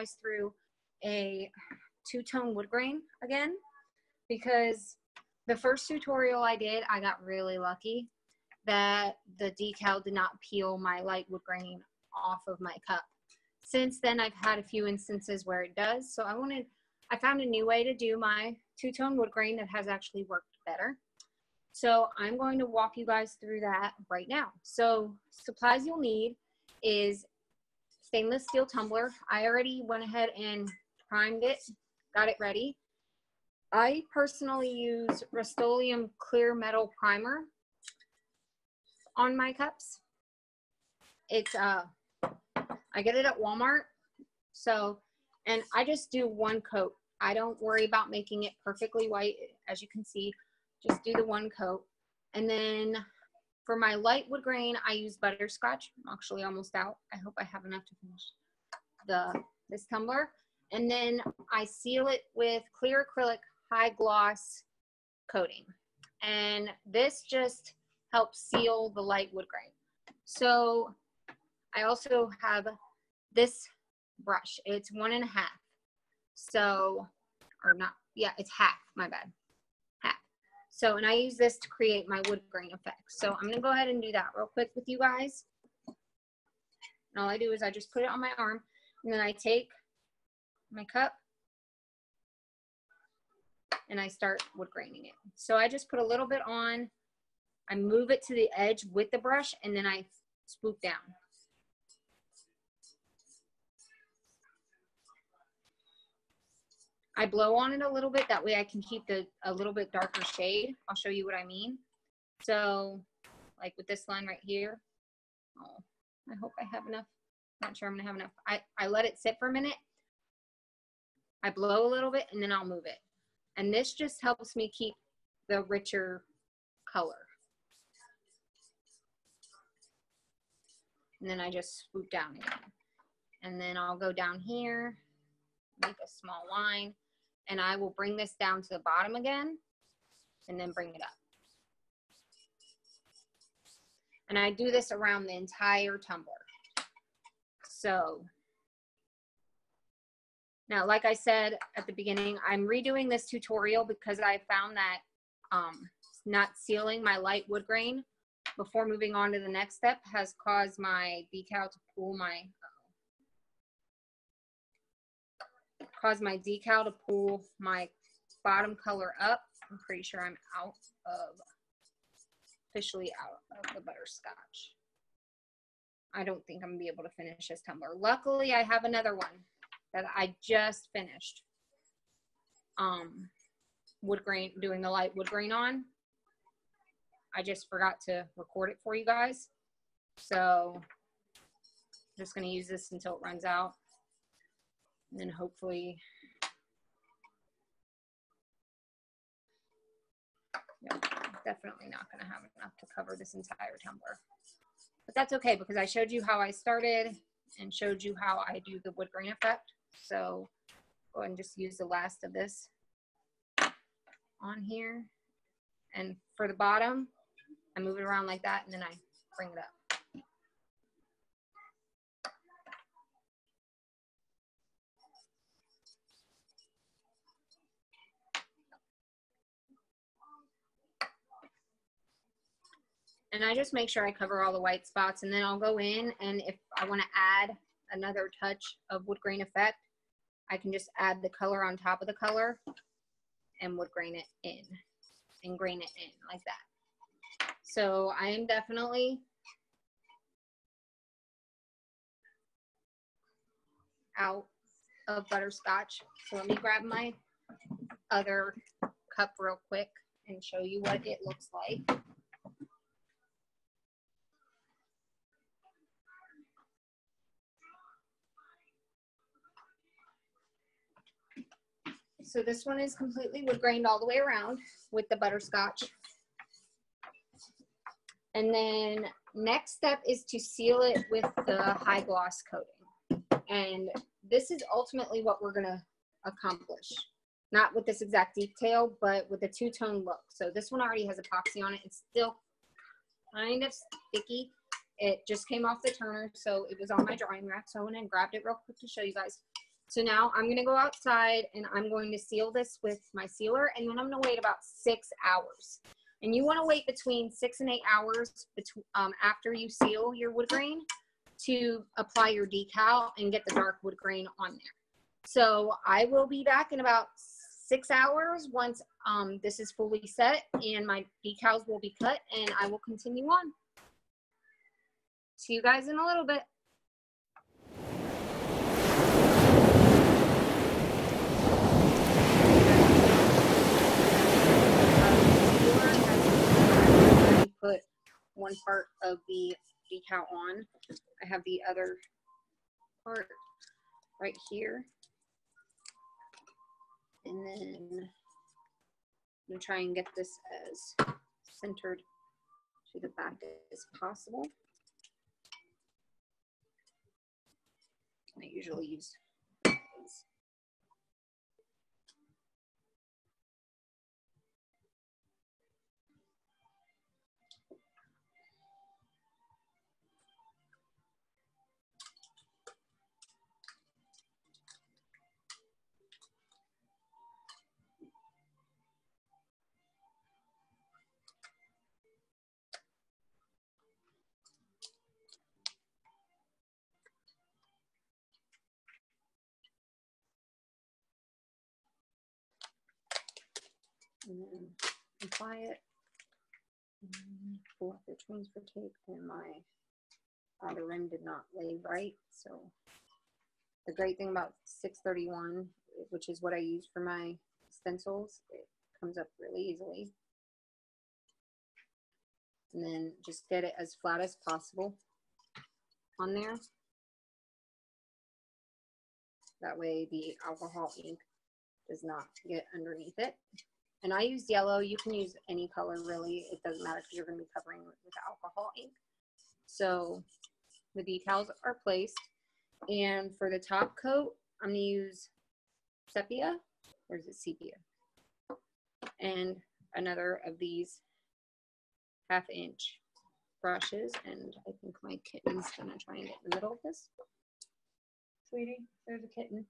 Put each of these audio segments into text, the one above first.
guys through a two-tone wood grain again, because the first tutorial I did, I got really lucky that the decal did not peel my light wood grain off of my cup. Since then, I've had a few instances where it does, so I found a new way to do my two-tone wood grain that has actually worked better. So I'm going to walk you guys through that right now. So supplies you'll need is stainless steel tumbler. I already went ahead and primed it, got it ready. I personally use Rust-Oleum clear metal primer on my cups. It's I get it at Walmart. So, and I just do one coat. I don't worry about making it perfectly white. As you can see, just do the one coat. And then for my light wood grain, I use butterscotch. I'm actually almost out. I hope I have enough to finish this tumbler. And then I seal it with clear acrylic high gloss coating. And this just helps seal the light wood grain. So I also have this brush. It's 1.5. So, or not, yeah, it's half, my bad, half. So, and I use this to create my wood grain effect. So I'm gonna go ahead and do that real quick with you guys. And all I do is I just put it on my arm, and then I take my cup and I start wood graining it. So I just put a little bit on, I move it to the edge with the brush, and then I swoop down. I blow on it a little bit, that way I can keep a little bit darker shade. I'll show you what I mean. So like with this line right here, oh, I hope I have enough. Not sure I'm gonna have enough. I let it sit for a minute. I blow a little bit, and then I'll move it. And this just helps me keep the richer color. And then I just swoop down again. And then I'll go down here, make a small line, and I will bring this down to the bottom again, and then bring it up. And I do this around the entire tumbler. So now, like I said at the beginning, I'm redoing this tutorial because I found that not sealing my light wood grain before moving on to the next step has caused my decal to pull my bottom color up. I'm pretty sure I'm officially out of the butterscotch. I don't think I'm gonna be able to finish this tumbler. Luckily, I have another one that I just finished wood grain, doing the light wood grain on. I just forgot to record it for you guys. So I'm just gonna use this until it runs out. And then hopefully, yeah, definitely not gonna have enough to cover this entire tumbler. But that's okay, because I showed you how I started and showed you how I do the wood grain effect. So go ahead and just use the last of this on here. And for the bottom, I move it around like that, and then I bring it up. And I just make sure I cover all the white spots, and then I'll go in, and if I want to add another touch of wood grain effect, I can just add the color on top of the color and wood grain it in and grain it in like that. So I am definitely out of butterscotch. So let me grab my other cup real quick and show you what it looks like. So this one is completely wood grained all the way around with the butterscotch. And then next step is to seal it with the high gloss coating. And this is ultimately what we're gonna accomplish. Not with this exact detail, but with a two-tone look. So this one already has epoxy on it. It's still kind of sticky. It just came off the turner, so it was on my drying rack. So I went and grabbed it real quick to show you guys. So now I'm gonna go outside and I'm going to seal this with my sealer, and then I'm gonna wait about 6 hours. And you wanna wait between 6 and 8 hours after you seal your wood grain to apply your decal and get the dark wood grain on there. So I will be back in about 6 hours once this is fully set and my decals will be cut, and I will continue on. See you guys in a little bit. Okay guys, so the sealer has sealed. I've already put one part of the decal on. I have the other part right here. And then I'm gonna try and get this as centered to the back as possible. I usually use these. And then apply it, and pull up the transfer tape, and the rim did not lay right. So the great thing about 631, which is what I use for my stencils, it comes up really easily. And then just get it as flat as possible on there. That way the alcohol ink does not get underneath it. And I use yellow. You can use any color really. It doesn't matter because you're going to be covering it with alcohol ink. So the decals are placed. And for the top coat, I'm going to use sepia, or is it sepia? And another of these 1/2 inch brushes. And I think my kitten's going to try and get in the middle of this. Sweetie, there's a kitten.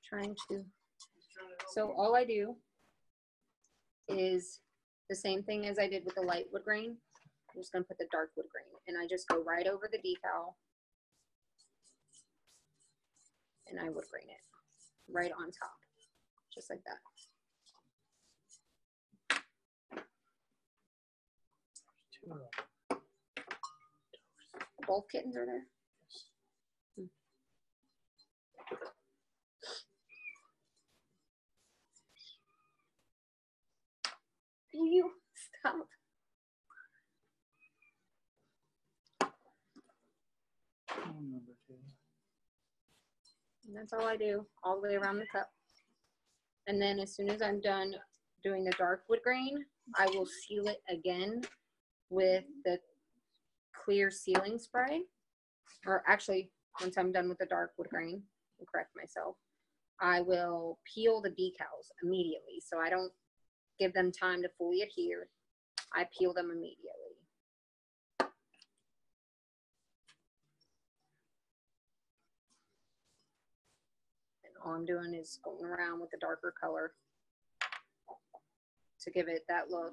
Trying to. So all I do is the same thing as I did with the light wood grain. I'm just going to put the dark wood grain, and I just go right over the decal and I wood grain it right on top, just like that. Both kittens are there? Will you stop? And that's all I do, all the way around the cup. And then as soon as I'm done doing the dark wood grain, I will seal it again with the clear sealing spray. Or actually, once I'm done with the dark wood grain, I'll correct myself, I will peel the decals immediately. So I don't give them time to fully adhere. I peel them immediately. And all I'm doing is going around with the darker color to give it that look.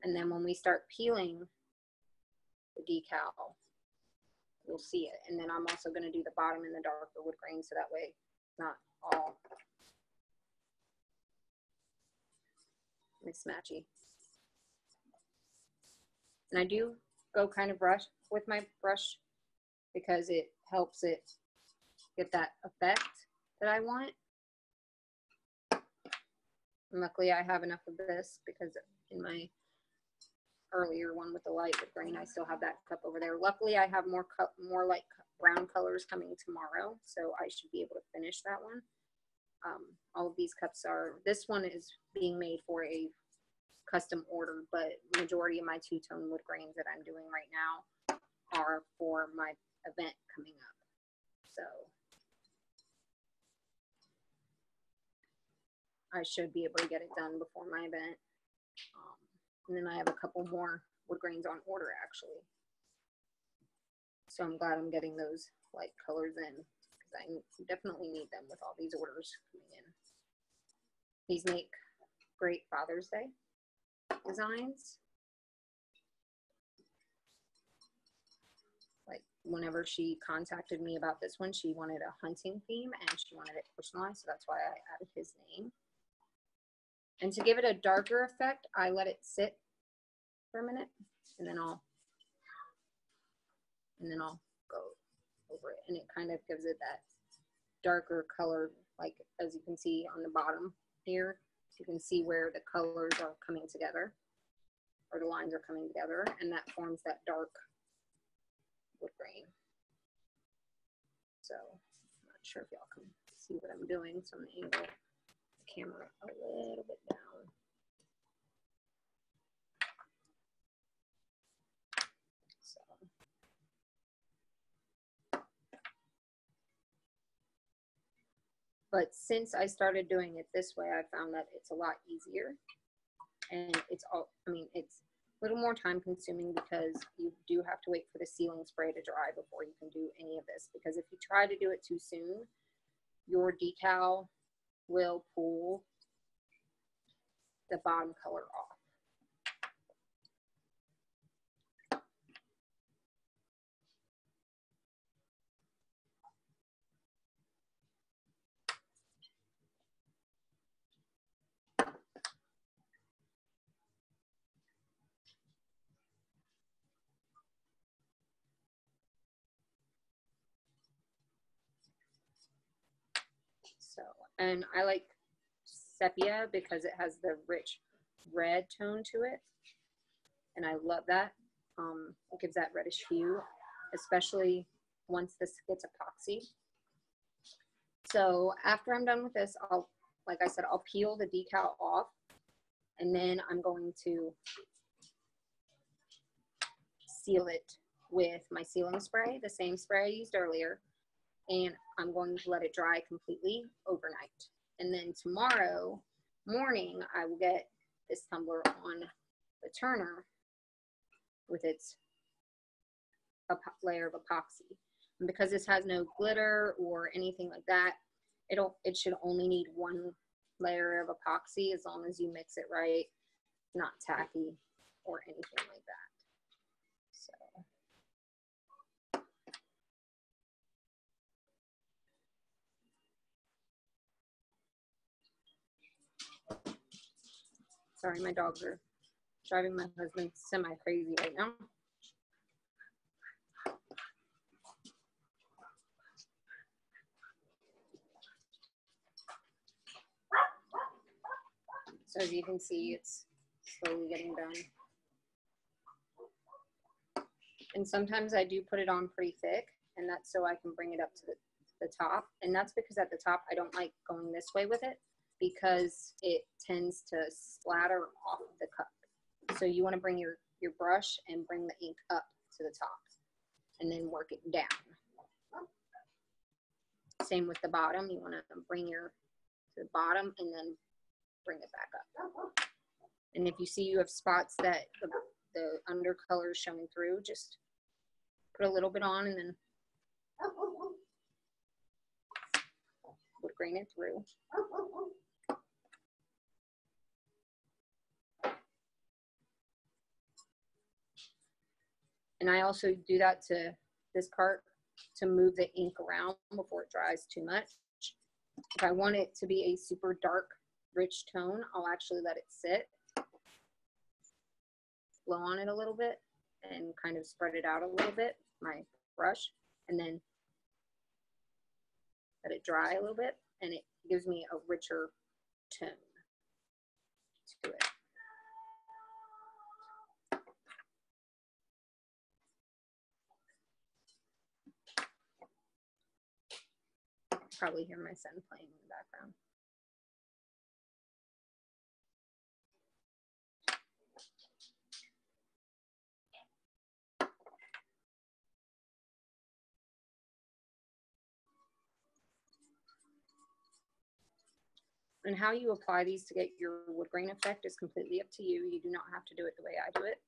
And then when we start peeling the decal, you'll see it. And then I'm also going to do the bottom in the darker wood grain, so that way it's not all mismatchy. And I do go kind of brush with my brush because it helps it get that effect that I want. And luckily I have enough of this because in my earlier one with the light wood grain, I still have that cup over there. Luckily I have more light brown colors coming tomorrow, so I should be able to finish that one. All of these cups are, this one is being made for a custom order, but majority of my two-tone wood grains that I'm doing right now are for my event coming up. So I should be able to get it done before my event. And then I have a couple more wood grains on order actually. So I'm glad I'm getting those light colors in because I definitely need them with all these orders coming in. These make great Father's Day designs. Like whenever she contacted me about this one, she wanted a hunting theme and she wanted it personalized, so that's why I added his name. And to give it a darker effect, I let it sit for a minute, and then I'll go over it, and it kind of gives it that darker color, like as you can see on the bottom here, you can see where the colors are coming together, or the lines are coming together, and that forms that dark wood grain. So I'm not sure if y'all can see what I'm doing, so I'm going to angle the camera a little bit down. But since I started doing it this way, I found that it's a lot easier, and it's a little more time consuming because you do have to wait for the sealing spray to dry before you can do any of this, because if you try to do it too soon, your decal will pull the bottom color off. So, and I like sepia because it has the rich red tone to it, and I love that. It gives that reddish hue, especially once this gets epoxy. So after I'm done with this, like I said, I'll peel the decal off, and then I'm going to seal it with my sealing spray, the same spray I used earlier, and I'm going to let it dry completely overnight. And then tomorrow morning, I will get this tumbler on the turner with its layer of epoxy. And because this has no glitter or anything like that, it should only need one layer of epoxy as long as you mix it right, not tacky or anything like that. Sorry, my dogs are driving my husband semi-crazy right now. So as you can see, it's slowly getting done. And sometimes I do put it on pretty thick, and that's so I can bring it up to the top. And that's because at the top, I don't like going this way with it, because it tends to splatter off the cup. So you want to bring your brush and bring the ink up to the top and then work it down. Same with the bottom. You want to bring to the bottom and then bring it back up. And if you see you have spots that the undercolor is showing through, just put a little bit on and then wood grain it through. And I also do that to this part to move the ink around before it dries too much. If I want it to be a super dark, rich tone, I'll actually let it sit, blow on it a little bit, and kind of spread it out a little bit, my brush, and then let it dry a little bit, and it gives me a richer tone to it. Probably hear my son playing in the background. And how you apply these to get your wood grain effect is completely up to you. You do not have to do it the way I do it.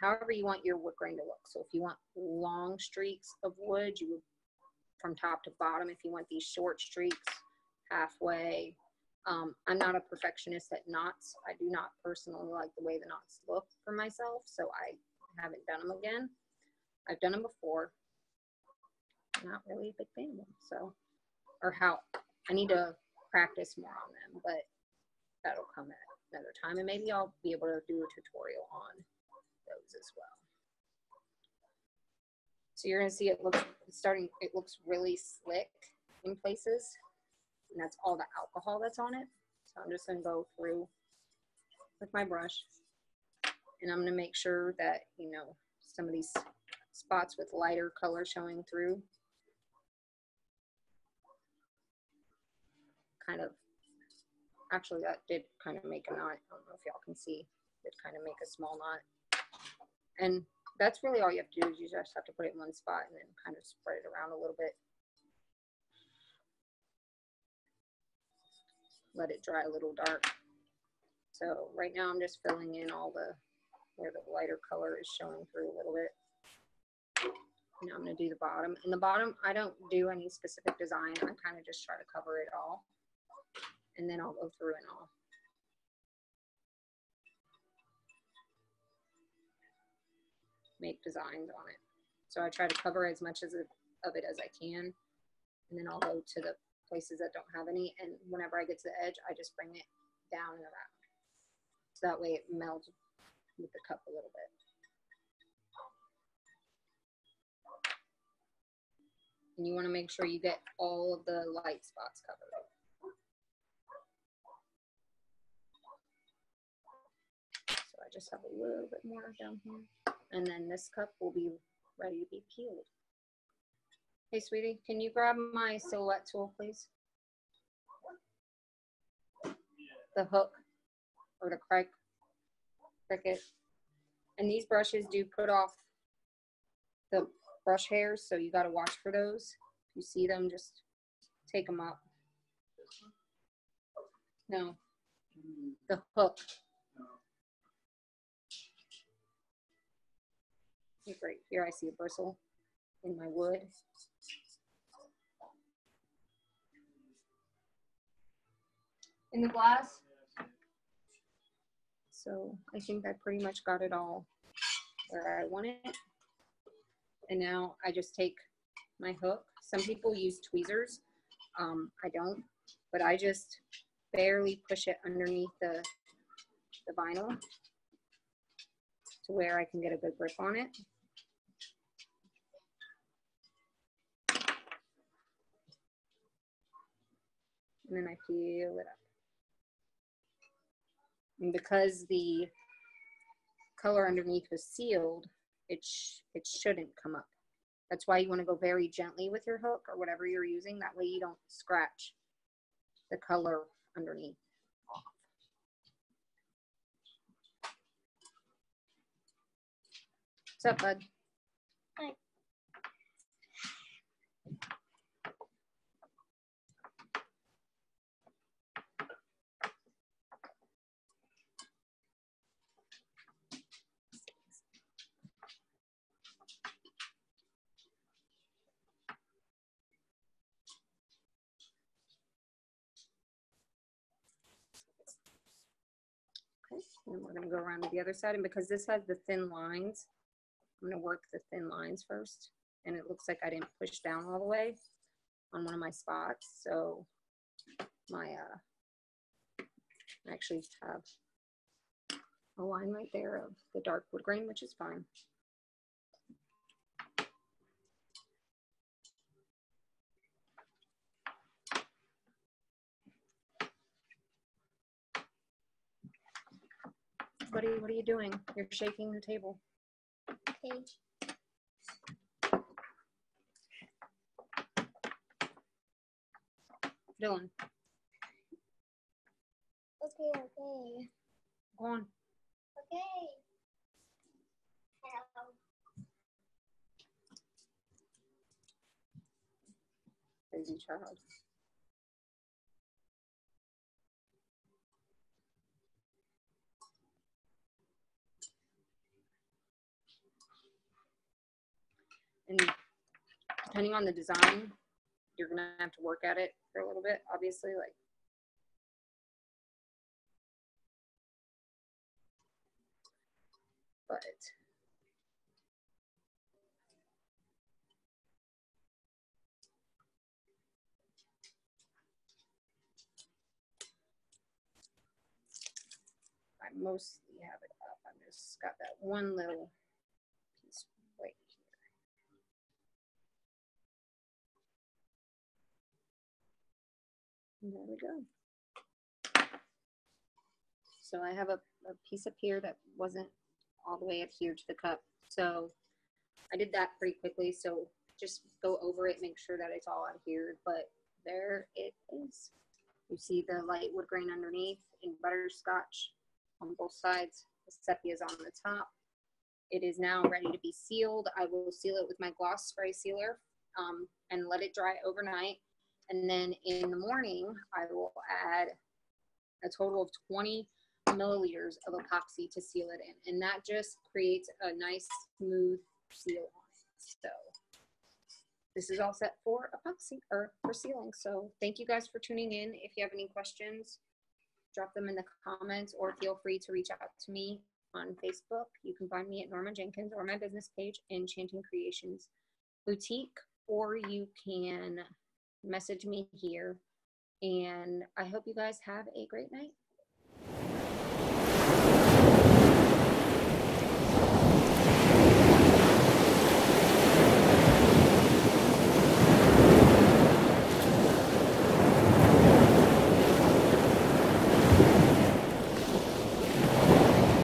However you want your wood grain to look. So if you want long streaks of wood, you would from top to bottom if you want these short streaks, halfway. I'm not a perfectionist at knots. I do not personally like the way the knots look for myself, so I haven't done them again. I've done them before. I'm not really a big fan of them, so, or how, I need to practice more on them, but that'll come at another time, and maybe I'll be able to do a tutorial on those as well. So you're gonna see it looks really slick in places, and that's all the alcohol that's on it. So I'm just gonna go through with my brush, and I'm gonna make sure that, you know, some of these spots with lighter color showing through kind of, actually that did kind of make a knot. I don't know if y'all can see, it kind of make a small knot. And that's really all you have to do, is you just have to put it in one spot and then kind of spread it around a little bit. Let it dry a little dark. So right now I'm just filling in all the, where the lighter color is showing through a little bit. Now I'm going to do the bottom. And the bottom, I don't do any specific design. I kind of just try to cover it all. And then I'll go through and I'll make designs on it. So I try to cover as much of it as I can. And then I'll go to the places that don't have any. And whenever I get to the edge, I just bring it down and around. So that way it melds with the cup a little bit. And you want to make sure you get all of the light spots covered. So I just have a little bit more down here. And then this cup will be ready to be peeled. Hey, sweetie, can you grab my silhouette tool, please? The hook or the cricket. And these brushes do put off the brush hairs, so you got to watch for those. If you see them, just take them up. No, the hook. Okay, great. Here I see a bristle in my wood. In the glass. So I think I pretty much got it all where I want it. And now I just take my hook. Some people use tweezers. I don't, but I just barely push it underneath the vinyl to where I can get a good grip on it. And then I peel it up. And because the color underneath was sealed, it shouldn't come up. That's why you want to go very gently with your hook or whatever you're using. That way you don't scratch the color underneath off. What's up, bud? Hi. Okay, and then we're going to go around to the other side. And because this has the thin lines, I'm going to work the thin lines first. And it looks like I didn't push down all the way on one of my spots. So my, I actually have a line right there of the dark wood grain, which is fine. Buddy, what are you doing? You're shaking the table. Okay. Dylan, Okay. Okay. go on. Okay. Hello. Crazy child. And depending on the design, you're gonna have to work at it for a little bit, obviously, like. But I mostly have it up. I just got that one little piece right here. And there we go. So I have a piece up here that wasn't all the way adhered to the cup. So I did that pretty quickly. So just go over it, make sure that it's all adhered. But there it is. You see the light wood grain underneath in butterscotch on both sides. The sepia is on the top. It is now ready to be sealed. I will seal it with my gloss spray sealer and let it dry overnight. And then in the morning, I will add a total of 20 milliliters of epoxy to seal it in. And that just creates a nice smooth seal on it. So this is all set for epoxy or for sealing. So thank you guys for tuning in. If you have any questions, drop them in the comments or feel free to reach out to me on Facebook. You can find me at Norma Jenkins or my business page, Enchanting Creations Boutique, or you can message me here. And I hope you guys have a great night.